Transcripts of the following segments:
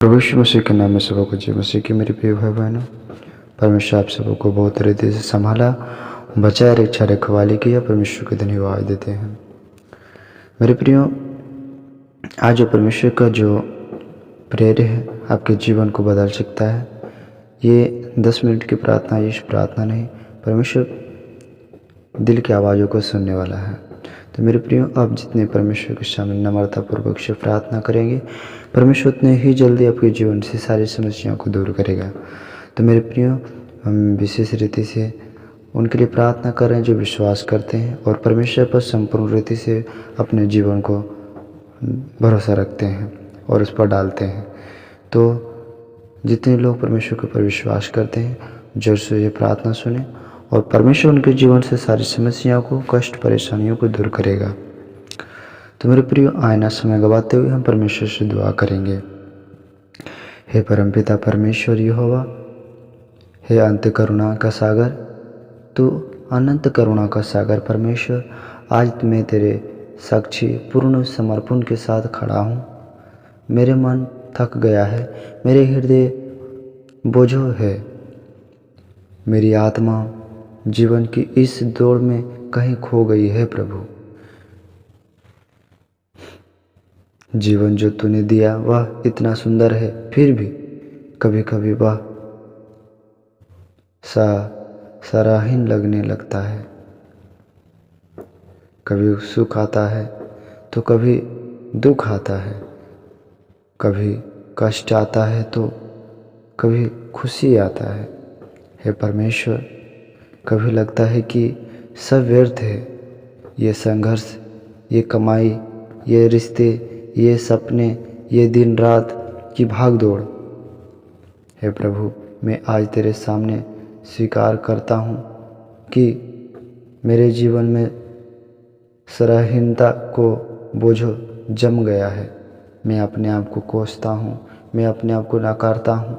प्रभु यीशु मसीह के नाम में सबको जय मसीह की मेरे प्रिय भाई बहनों। परमेश्वर आप सबको बहुत रीति से संभाला, बचाए, रक्षा रखवाली किया। परमेश्वर को धन्यवाद देते हैं। मेरे प्रियो, आज जो परमेश्वर का जो प्रेरित है आपके जीवन को बदल सकता है। ये 10 मिनट की प्रार्थना, ये प्रार्थना नहीं, परमेश्वर दिल की आवाज़ों को सुनने वाला है। तो मेरे प्रियो, आप जितने परमेश्वर के सामने नम्रतापूर्वक से प्रार्थना करेंगे, परमेश्वर उतने ही जल्दी आपके जीवन से सारी समस्याओं को दूर करेगा। तो मेरे प्रियो, हम विशेष रीति से उनके लिए प्रार्थना कर रहे हैं जो विश्वास करते हैं और परमेश्वर पर संपूर्ण रीति से अपने जीवन को भरोसा रखते हैं और उस पर डालते हैं। तो जितने लोग परमेश्वर के ऊपर विश्वास करते हैं, जोर से ये प्रार्थना सुने और परमेश्वर उनके जीवन से सारी समस्याओं को, कष्ट, परेशानियों को दूर करेगा। तो मेरे प्रियो, आईना समय गवाते हुए हम परमेश्वर से दुआ करेंगे। हे परमपिता परमेश्वर यहोवा, हे अंत करुणा का सागर, तू अनंत करुणा का सागर परमेश्वर, आज मैं तेरे साक्षी पूर्ण समर्पण के साथ खड़ा हूँ। मेरे मन थक गया है, मेरे हृदय बोझो है, मेरी आत्मा जीवन की इस दौड़ में कहीं खो गई है। प्रभु, जीवन जो तूने दिया वह इतना सुंदर है, फिर भी कभी कभी वह सराहीन लगने लगता है। कभी सुख आता है तो कभी दुख आता है, कभी कष्ट आता है तो कभी खुशी आता है। हे परमेश्वर, कभी लगता है कि सब व्यर्थ है, ये संघर्ष, ये कमाई, ये रिश्ते, ये सपने, ये दिन रात की भाग दौड़। हे प्रभु, मैं आज तेरे सामने स्वीकार करता हूँ कि मेरे जीवन में सराहीनता को बोझ जम गया है। मैं अपने आप को कोसता हूँ, मैं अपने आप को नकारता हूँ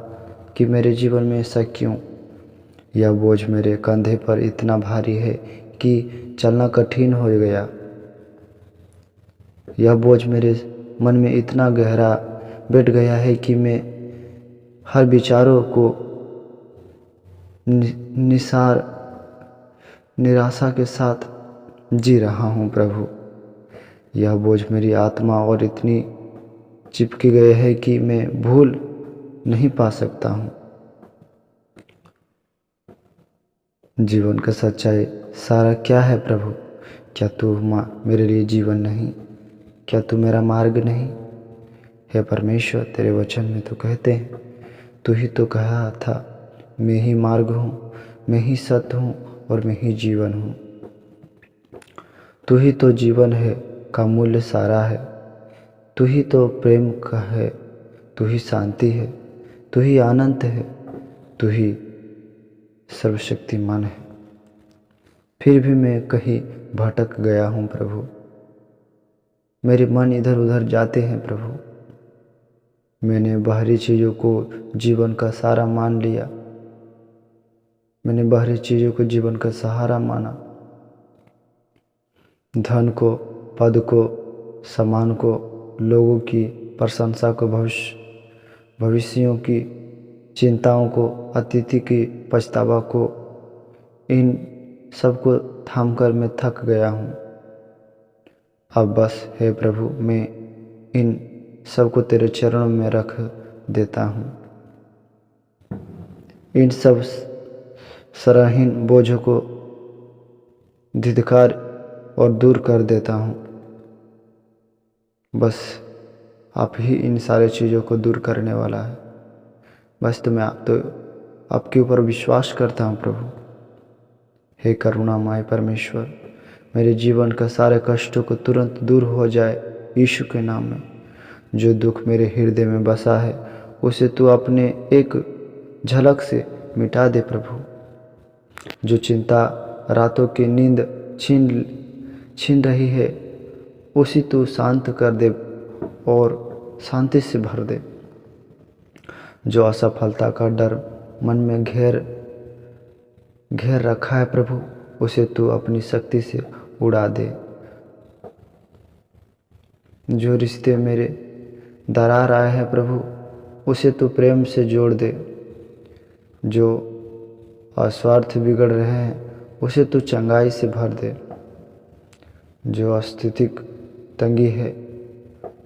कि मेरे जीवन में ऐसा क्यों। यह बोझ मेरे कंधे पर इतना भारी है कि चलना कठिन हो गया। यह बोझ मेरे मन में इतना गहरा बैठ गया है कि मैं हर विचारों को निराशा के साथ जी रहा हूँ। प्रभु, यह बोझ मेरी आत्मा और इतनी चिपके गए है कि मैं भूल नहीं पा सकता हूँ। जीवन का सच्चाई सारा क्या है प्रभु? क्या तू मेरे लिए जीवन नहीं? क्या तू मेरा मार्ग नहीं? हे परमेश्वर, तेरे वचन में तो कहते हैं, तू ही तो कहा था, मैं ही मार्ग हूँ, मैं ही सत्य हूँ और मैं ही जीवन हूँ। तू ही तो जीवन है का मूल्य सारा है, तू ही तो प्रेम का है, तू ही शांति है, तू ही आनंद है, तू ही सर्वशक्तिमान है। फिर भी मैं कहीं भटक गया हूँ प्रभु, मेरे मन इधर उधर जाते हैं प्रभु। मैंने बाहरी चीज़ों को जीवन का सारा मान लिया, मैंने बाहरी चीज़ों को जीवन का सहारा माना। धन को, पद को, सम्मान को, लोगों की प्रशंसा को, भविष्यों की चिंताओं को, अतिथि की पछतावा को, इन सबको थाम कर मैं थक गया हूँ। अब बस हे प्रभु, मैं इन सबको तेरे चरणों में रख देता हूँ। इन सब सराहीन बोझों को धिक्कार और दूर कर देता हूँ। बस आप ही इन सारे चीज़ों को दूर करने वाला है। बस तो मैं आपके ऊपर विश्वास करता हूँ प्रभु। हे करुणामय परमेश्वर, मेरे जीवन का सारे कष्टों को तुरंत दूर हो जाए यीशु के नाम में। जो दुख मेरे हृदय में बसा है उसे तू अपने एक झलक से मिटा दे प्रभु। जो चिंता रातों की नींद छीन रही है उसे तू शांत कर दे और शांति से भर दे। जो असफलता का डर मन में घेर रखा है प्रभु, उसे तू अपनी शक्ति से उड़ा दे। जो रिश्ते मेरे दरार आए हैं प्रभु, उसे तू प्रेम से जोड़ दे। जो अस्वार्थ बिगड़ रहे हैं उसे तू चंगाई से भर दे। जो आर्थिक तंगी है,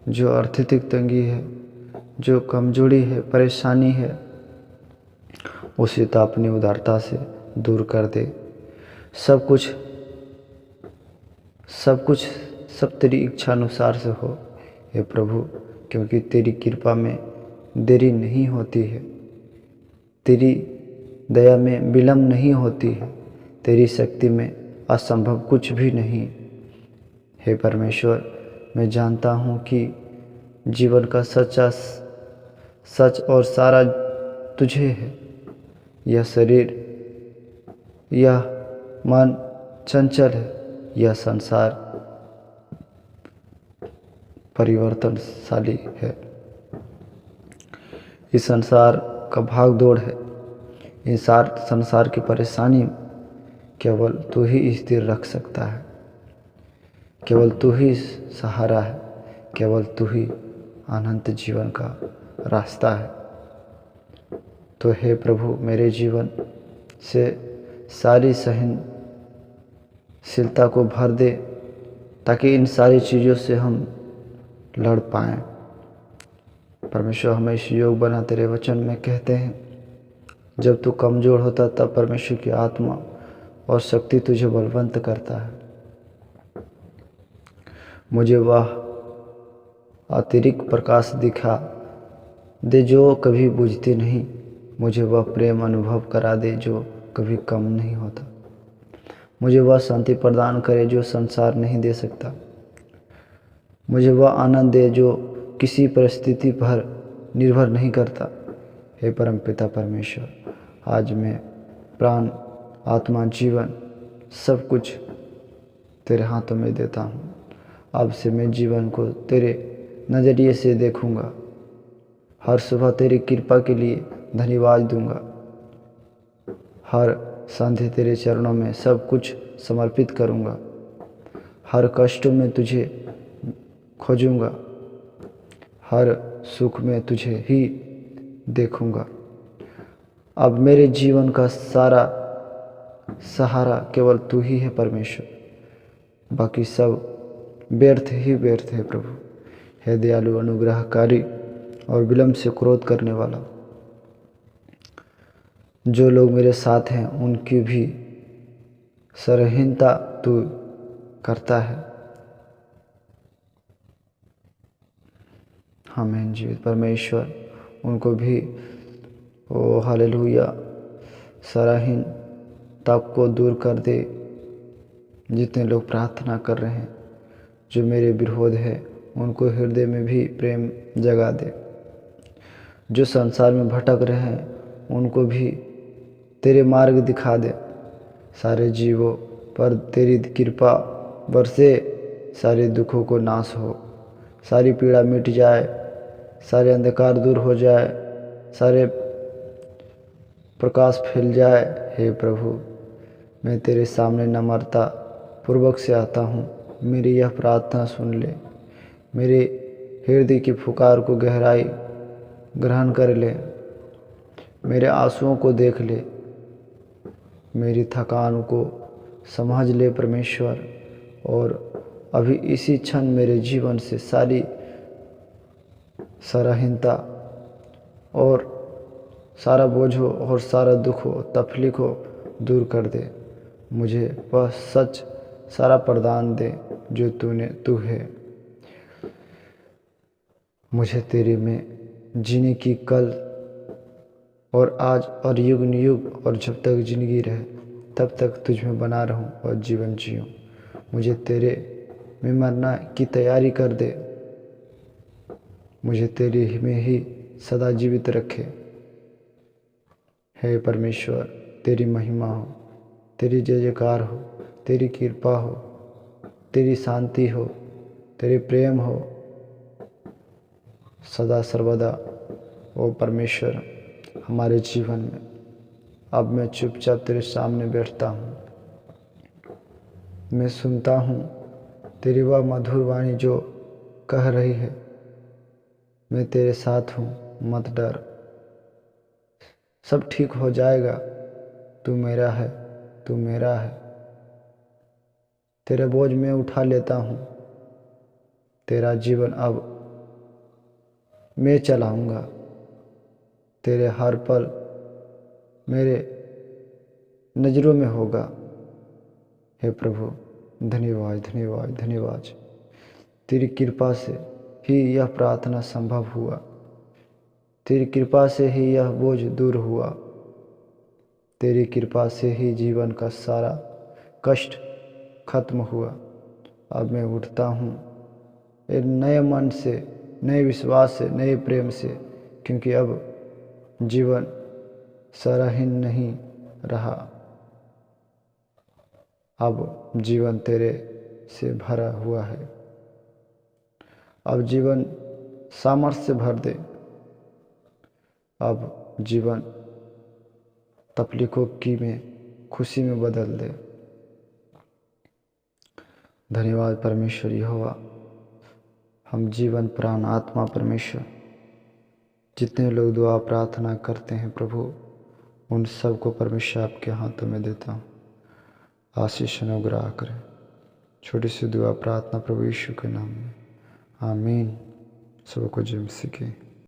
जो आर्थिक तंगी है, जो कमजोरी है, परेशानी है, उसे तो अपनी उदारता से दूर कर दे। सब कुछ सब तेरी इच्छा अनुसार से हो हे प्रभु, क्योंकि तेरी कृपा में देरी नहीं होती है, तेरी दया में विलम्ब नहीं होती है, तेरी शक्ति में असंभव कुछ भी नहीं। हे परमेश्वर, मैं जानता हूँ कि जीवन का सच और सारा तुझे है। यह शरीर, यह मन चंचल है, यह संसार परिवर्तनशाली है। इस संसार का भाग दौड़ है, इस संसार की परेशानी केवल तू ही स्थिर रख सकता है, केवल तू ही सहारा है, केवल तू ही अनंत जीवन का रास्ता है। तो हे प्रभु, मेरे जीवन से सारी सहनशीलता को भर दे, ताकि इन सारी चीज़ों से हम लड़ पाएँ। परमेश्वर, हमें इस योग बना। तेरे वचन में कहते हैं, जब तू कमज़ोर होता तब परमेश्वर की आत्मा और शक्ति तुझे बलवंत करता है। मुझे वह अतिरिक्त प्रकाश दिखा दे जो कभी बुझती नहीं, मुझे वह प्रेम अनुभव करा दे जो कभी कम नहीं होता, मुझे वह शांति प्रदान करे जो संसार नहीं दे सकता, मुझे वह आनंद दे जो किसी परिस्थिति पर निर्भर नहीं करता। हे परमपिता परमेश्वर, आज मैं प्राण, आत्मा, जीवन सब कुछ तेरे हाथों में देता हूँ। अब से मैं जीवन को तेरे नज़रिए से देखूँगा। हर सुबह तेरी कृपा के लिए धन्यवाद दूंगा। हर संध्या तेरे चरणों में सब कुछ समर्पित करूँगा। हर कष्ट में तुझे खोजूँगा, हर सुख में तुझे ही देखूँगा। अब मेरे जीवन का सारा सहारा केवल तू ही है परमेश्वर, बाकी सब व्यर्थ ही व्यर्थ है प्रभु। हे दयालु, अनुग्रहकारी और विलम्ब से क्रोध करने वाला, जो लोग मेरे साथ हैं उनकी भी सराहनीयता तू करता है। आमीन। जीवित परमेश्वर, उनको भी ओ हालेलुया सराहनीयता को दूर कर दे। जितने लोग प्रार्थना कर रहे हैं, जो मेरे विरोध है, उनको हृदय में भी प्रेम जगा दे। जो संसार में भटक रहे हैं उनको भी तेरे मार्ग दिखा दे। सारे जीवों पर तेरी कृपा बरसे, सारे दुखों को नाश हो, सारी पीड़ा मिट जाए, सारे अंधकार दूर हो जाए, सारे प्रकाश फैल जाए। हे प्रभु, मैं तेरे सामने नम्रता पूर्वक से आता हूँ। मेरी यह प्रार्थना सुन ले, मेरे हृदय की पुकार को गहराई ग्रहण कर ले, मेरे आंसुओं को देख ले, मेरी थकान को समझ ले परमेश्वर। और अभी इसी क्षण मेरे जीवन से सारी सराहनीयता और सारा बोझ हो और सारा दुख हो, तकलीफ हो, दूर कर दे। मुझे वह सच सारा प्रदान दे जो तू है। मुझे तेरे में जीने की कल और आज और युग युग और जब तक जिंदगी रहे तब तक तुझ में बना रहूं और जीवन जीऊं। मुझे तेरे में मरना की तैयारी कर दे, मुझे तेरे में ही सदा जीवित रखे। हे परमेश्वर, तेरी महिमा हो, तेरी जय जयकार हो, तेरी कृपा हो, तेरी शांति हो, तेरे प्रेम हो सदा सर्वदा ओ परमेश्वर हमारे जीवन में। अब मैं चुपचाप तेरे सामने बैठता हूँ, मैं सुनता हूँ तेरी वह मधुर वाणी जो कह रही है, मैं तेरे साथ हूँ, मत डर, सब ठीक हो जाएगा। तू मेरा है, तू मेरा है। तेरे बोझ मैं उठा लेता हूँ, तेरा जीवन अब मैं चलाऊँगा। तेरे हर पल मेरे नज़रों में होगा। हे प्रभु, धन्यवाद धन्यवाद धन्यवाद। तेरी कृपा से ही यह प्रार्थना संभव हुआ, तेरी कृपा से ही यह बोझ दूर हुआ, तेरी कृपा से ही जीवन का सारा कष्ट खत्म हुआ। अब मैं उठता हूँ एक नए मन से, नए विश्वास से, नए प्रेम से, क्योंकि अब जीवन सराहीन नहीं रहा। अब जीवन तेरे से भरा हुआ है। अब जीवन सामर्थ्य से भर दे। अब जीवन तकलीफों की में खुशी में बदल दे। धन्यवाद परमेश्वर यहोवा। हम जीवन, प्राण, आत्मा परमेश्वर जितने लोग दुआ प्रार्थना करते हैं प्रभु, उन सबको परमेश्वर आपके हाथों में देता हूँ। आशीष अनुग्रह करें। छोटी सी दुआ प्रार्थना प्रभु यीशु के नाम में, आमीन। सबको जय मसीह की।